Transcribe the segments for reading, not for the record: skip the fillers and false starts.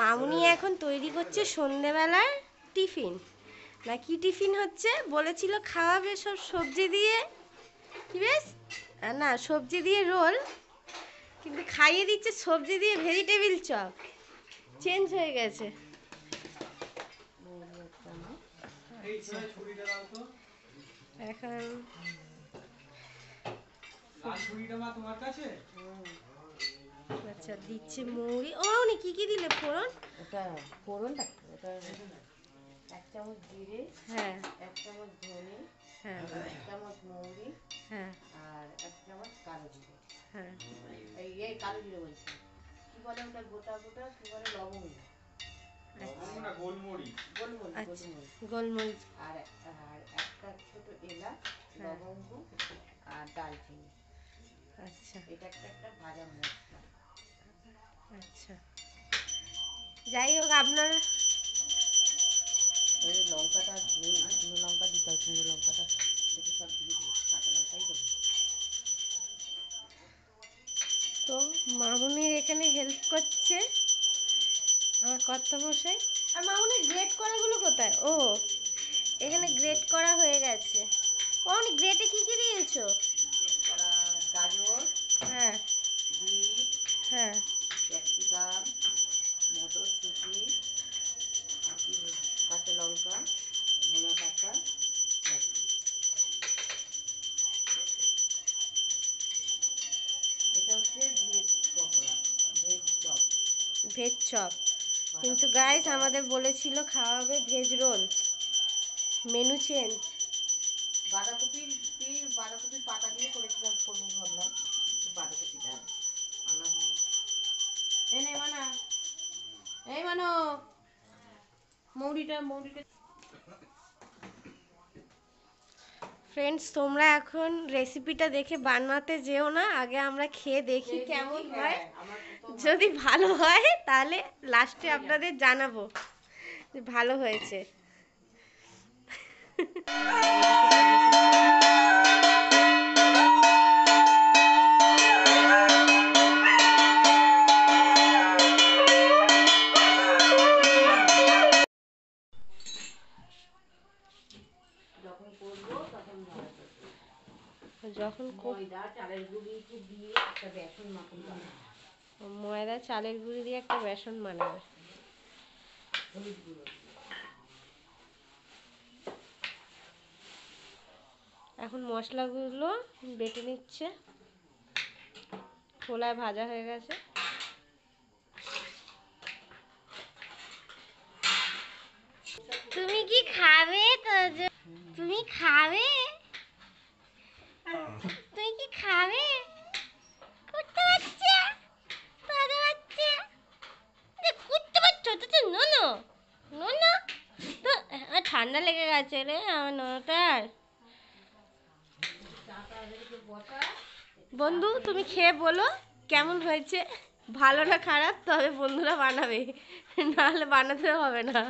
মামুনি এখন তৈরি করছে সন্ধেবেলার টিফিন। না কি টিফিন হচ্ছে বলেছিল খাওয়াবে সব সবজি দিয়ে, কি বেশ না সবজি দিয়ে রোল, কিন্তু খাইয়ে দিচ্ছে সবজি দিয়ে ভেজিটেবিল চপ। চেঞ্জ হয়ে গেছে। এখন আচ্ছা দিচ্ছে মুড়ি। ও উনি কি কি দিলে ফোড়ন? ওটা ফোড়নটা ওটা 1 চামচ জিরে, হ্যাঁ 1 চামচ ধনে, হ্যাঁ 1 চামচ মৌরি, হ্যাঁ আর 1 চামচ কালো জিরে। হ্যাঁ এই কালো জিরে বলছি, কি বলে ওটা গোটা গোটা কি বলে, লবঙ্গ, গোলমরিচ, গোলমরিচ আর আর একটা ছোট এলাচ, লবঙ্গ আর দারচিনি। আচ্ছা এটা একটা ভাজা মশলা। আচ্ছা যাই হোক আপনার ওই লঙ্কাটা শুকনো লঙ্কা দিতে হয়, শুকনো লঙ্কাটা সেটা সব দিয়ে দিই, কাঁচা লঙ্কাই দেবো। তো মামুনির এখানে হেল্প করছে আমার কর্তামশাই। আর মামুনির গ্রেট করাগুলো কোথায়? ও এখানে গ্রেট করা হয়ে গেছে। মামুনি গ্রেটে কি কি দিয়েছো? গাজর, হ্যাঁ বিট, হ্যাঁ ক্যাপসিকাম, মটরশুঁটি, কাঁচা লঙ্কা, ধনে পাতা। এটা হচ্ছে veg pakora, veg chop. Veg chop, কিন্তু গাইস আমাদের বলেছিল খাওয়াবে ভেজ রোল। Menu change. বাঁধাকপির পাতা দিয়ে করেছিলাম, করবো ভাবলাম, বাঁধাকপিটা আনা হয়। এই মানো মৌরিটা। ফ্রেন্ডস তোমরা এখন রেসিপিটা দেখে বানাতে যেও না, আগে আমরা খেয়ে দেখি কেমন হয়। যদি ভালো হয় তাহলে লাস্টে আপনাদের জানাবো যে ভালো হয়েছে। যখন ময়দা চালের গুঁড়ি দিয়ে একটা বেসন মাখন বানাবে, ময়দা চালের গুঁড়ি দিয়ে একটা বেসন বানাবে। হলুদ গুঁড়ো। এখন মশলাগুলো বেটে নিচ্ছে, খোলায় ভাজা হয়ে গেছে। তুমি কি খাবে? তুমি খাবে? তুমি কি খাবে? কুত্তা বাচ্চা, পাগল বাচ্চা, কুত্তা বাচ্চা তো নোনো নোনো তো ঠান্ডা লেগে গেছে রে আমার নোনোটার। বন্ধু তুমি খেয়ে বলো কেমন হয়েছে, ভালো না খারাপ, তবে বন্ধুরা বানাবে, নাহলে বানাতে হবে না।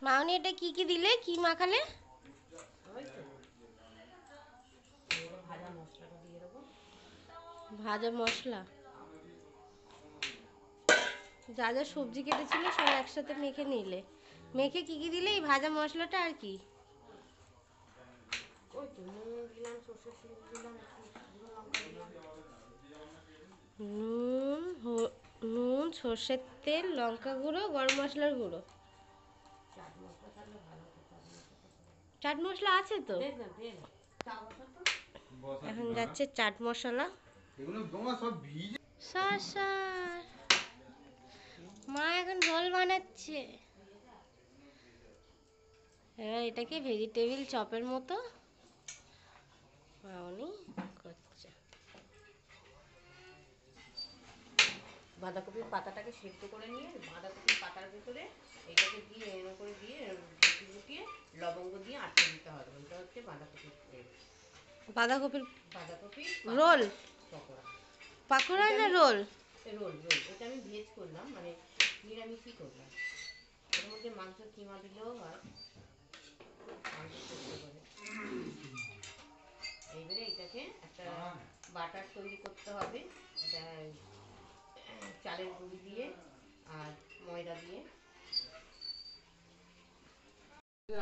মাউনি এটা কি কি দিলে, কি মাখালে? ভাজা মশলা, যা যা সবজি কেটেছিল সব একসাথে মেখে নিলে। মেখে কি কি দিলে এই ভাজা মশলাটা আর কি? নুন, নুন, সর্ষের তেল, লঙ্কা গুঁড়ো, গরম মশলার গুঁড়ো। চাট মশলা আছে তো? এখন যাচ্ছে চাট মশলা। মা এখন রোল বানাচ্ছে। এবার এটাকে ভেজিটেবিল চপের মতো মাউনি করছে। বাঁধাকপির পাতাটাকে সেদ্ধ করে নিয়ে বাঁধাকপির পাতার ভেতরে এটাকে দিয়ে এরকম করে দিয়ে গুটিয়ে লবঙ্গ দিয়ে আটকে দিতে হবে। এটা হচ্ছে বাঁধাকপির বাঁধাকপির রোল, পকোড়া, পাকোড়া না রোল? Roll roll. এটা আমি ভেজ করলাম, মানে নিরামিষই করলাম। এর মধ্যে মাংস কিমা দিলেও হয়, মাংস করতে পারে। এইবারে এটাকে একটা বাটার তৈরি করতে হবে। এটা চালের গুঁড়ি দিয়ে আর ময়দা দিয়ে।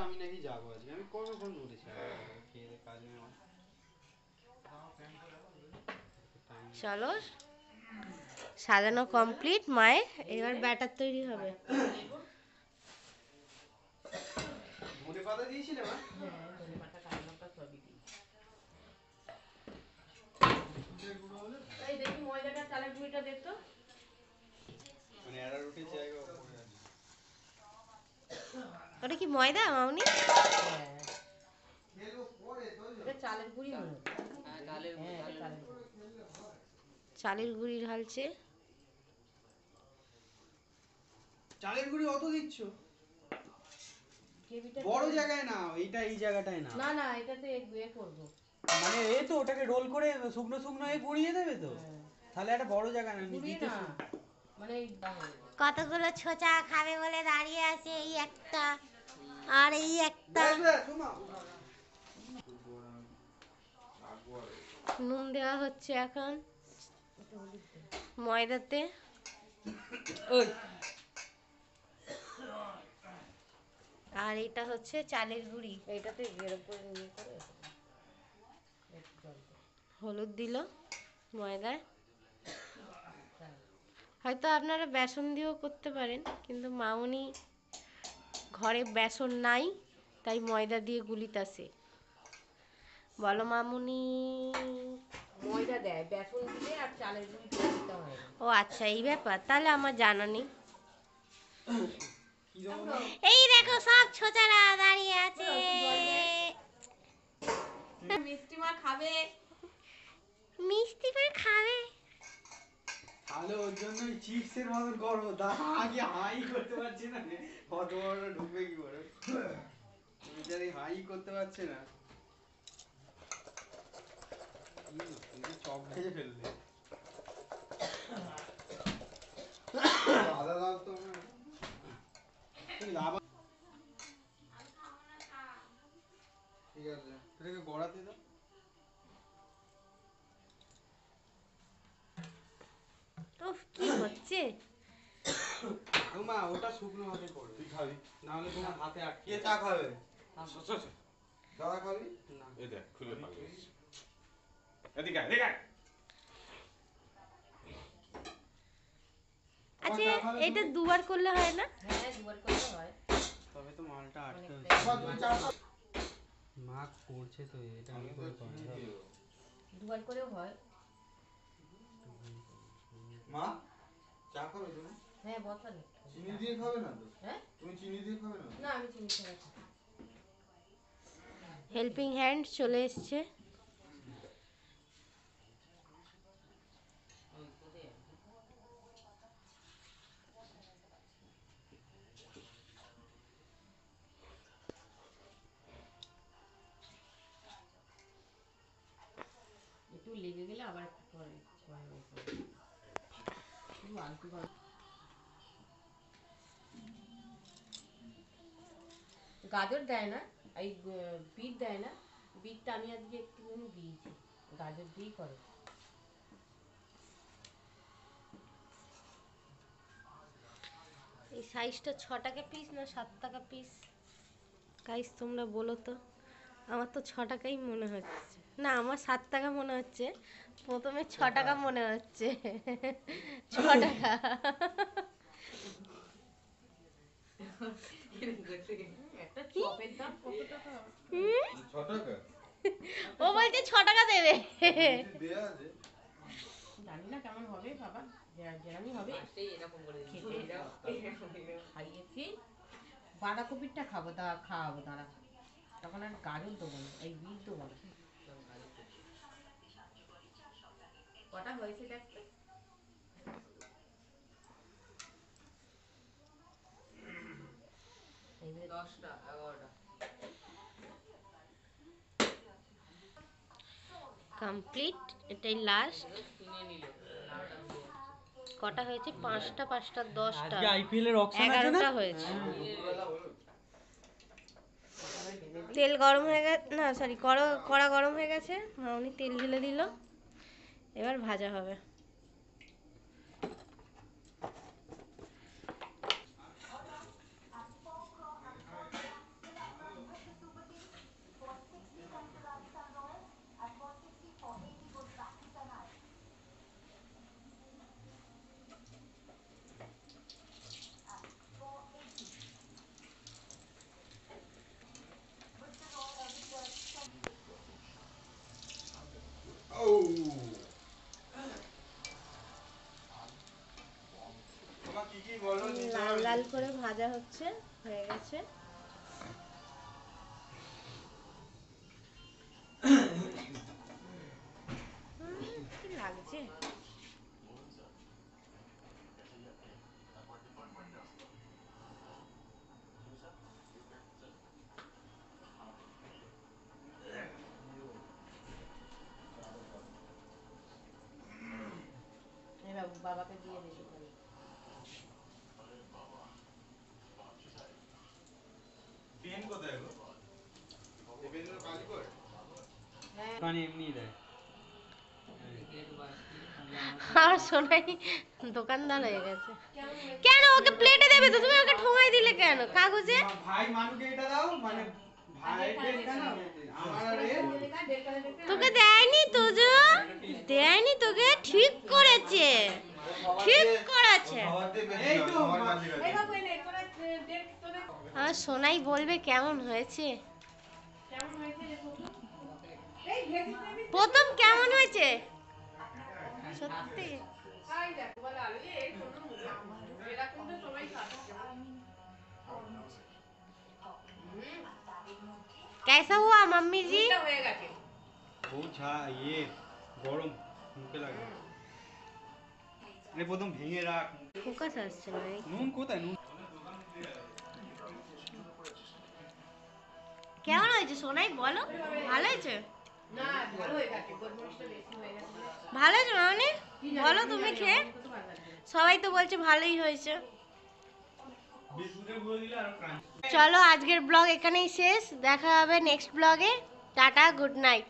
আমি নাকি যাবো আজকে, আমি কতক্ষণ বলেছি খেয়ে দে, কাজ নেই আমার। চলো সাজানো কমপ্লিট মায়ের, এবার ব্যাটার তৈরি হবে। ধনে পাতা দিয়েছিলে মা? হ্যাঁ, ধনে পাতা কাঁচা লঙ্কা সবই দিই। এই দেখি ময়দাটা চালের গুঁড়িটা দেখতো। মানে অ্যারারুটের জায়গা পড়ে আছে। ওটা কি ময়দা মামনি? হ্যাঁ, এটা চালের গুঁড়ি মনে হয়। হ্যাঁ, চালের গুঁড়ি। চালের গুঁড়ি ঢালছে। চালের গুঁড়ি অত দিচ্ছ? গ্রেভিটা বড় জায়গায় না, এইটা এই জায়গাটায় না। না না, এটাতে এ করবো। মানে এই তো ওটাকে রোল করে শুকনো শুকনো গুঁড়িয়ে দেবে তো। হ্যাঁ। তাহলে একটা বড় জায়গা না গুঁড়ি দিতে না, মানে এই কতগুলো ছোচা খাবে বলে দাঁড়িয়ে আছে, এই একটা আর এই একটা। নুন দেওয়া হচ্ছে এখন ময়দাতে। আর এটা হচ্ছে চালের গুঁড়ি। এইটাতে এর উপরে নিয়ে করে একটু জল দে। হলুদ দিল ময়দায়। হয়তো আপনারা বেসন দিয়েও করতে পারেন, কিন্তু মামুনি ঘরে বেসন নাই, তাই ময়দা দিয়ে গুলিতাছে। বলো মামুনি। ময়দা দেয়, বেসন দিলে আর চালের গুঁড়ি দিতে হয় না। ও আচ্ছা, এই ব্যাপার, তাহলে আমার জানা নেই। কি দেবো? এই দেখো সব ছোচারা দাঁড়িয়ে আছে। মিষ্টি মা খাবে। মিষ্টি করে খাবে। তাহলে ওর জন্য চিপসের মতন করবো, তা আগে হাই করতে পারছি না, কত বড়টা ঢুকবে কি করে? বেচারি হাই করতে পারছে না। তুমি চপ ভেজে ফেললে। আদা দাও তো। তুমি লাভ। ঠিক আছে, এটাকে গড়াতে দাও। উফ, কি হচ্ছে? মা ওটা শুকনো হাতে করবে, তুই খাবি না হলে তোমার হাতে আটকে। কে চা খাবে? আচ্ছা দাদা খাবি? না। এই দেখ খুলে পাগল হয়েছে। এদিকে আয়, এদিকে আয়। আচ্ছা, এটা দুবার করলে হয় না? হ্যাঁ, দুবার করতে হয়। তবে তো মালটা আটকে অনেকটাই। হচ্ছে। তুমি চা খাবে? মা করছে তো, এটা আমি করে পারবো না। দুবার করেও হয়। মা চা খাবে তুমি? হ্যাঁ, বসা নেই। চিনি দিয়ে খাবে না তো? হ্যাঁ? তুমি চিনি দিয়ে খাবে না? না, আমি চিনি ছাড়া খাই। হেল্পিং হ্যান্ড চলে এসছে। একটু লেগে গেলে আবার একটু পরে আলতু করে। গাজর দেয় না, এই বিট দেয় না। বিটটা আমি আজকে একটুখানি দিয়েছি, গাজর দিয়েই করে। এই সাইজটা 6 টাকা পিস না 7 টাকা পিস? গাইস তোমরা বলো তো। আমার তো 6 টাকাই মনে হচ্ছে। না, আমার 7 টাকা মনে হচ্ছে। প্রথমে 6 টাকা মনে হচ্ছে। 6 টাকা। একটা চপের দাম কত টাকা? হুম? 6 টাকা? ও বলছে 6 টাকা দেবে। দেয়া আছে। জানি না কেমন হবে বাবা, যেরকমই হবে খাইয়েছি। বাঁধাকপিটা খাওয়াবো দাঁড়া, তখন আর গাজর দেবো না, এই বীজ দেবো না। কটা হয়েছে দেখতে? এই যে 10টা 11টা। কমপ্লিট, এটাই লাস্ট। কটা হয়েছে? 5টা 5টা 10টা, আজকে আইপিএল এর অকশন আছে না? 11টা হয়েছে। দুপুরবেলা হলো। তেল গরম হয়ে গেছে, না সরি, কড়া গরম হয়ে গেছে। মামনি তেল ঢেলে দিল, এবার ভাজা হবে। বলো দিতে লাল পারবে? লাল করে ভাজা হচ্ছে, হয়ে গেছে। কি লাগছে? এবার বাবাকে দিয়ে দিতে পারি। পেন কোথায় গো? এই পেনগুলো কাজ করে? হ্যাঁ দোকানে এমনিই দেয়। আর শোনাই দোকানদার হয়ে গেছে। কেন ওকে প্লেটে দেবে তো, তুমি ওকে ঠোঙায় দিলে কেন কাগজে? ভাই মানুকে এটা দাও, মানে ভাই ডেটটা না আমার আর এর তোকে দেয়নি তোজো, দেয়নি তোকে, ঠিক করেছে, ঠিক করেছে। এই তো এই বাবু এনে তোরা ডেট তোরা আর সোনাই বলবে কেমন হয়েছে, কেমন হয়েছে দেখো তো। এই ভেজি দেবি প্রথম কেমন হয়েছে সত্যি? আই দেখো বলে আলু এই শোনো এরকম তো সবাই খায়। कैसा हुआ मम्मी जी? এটা হয়ে গেছে। ও ছা ইয়ে গরম মুখে লাগে। প্রথম ভেঙে রাখ। ফোকাস আসছে না। নুন কোথায় নুন? কেমন হয়েছে সোনাই বলো, ভালো হয়েছে? না ভালো হয়ে গেছে, গোলমরিচটা বেশি হয়ে গেছে। ভালো হয়েছে মানে বলো তুমি খেয়ে। কত ভালো লাগছে। সবাই তো বলছে ভালোই হয়েছে। বিস্কুটের গুঁড়ো দিলে আরো ক্রাঞ্চ। চলো আজকের ব্লগ এখানেই শেষ, দেখা হবে নেক্সট ব্লগে। Tata, good night.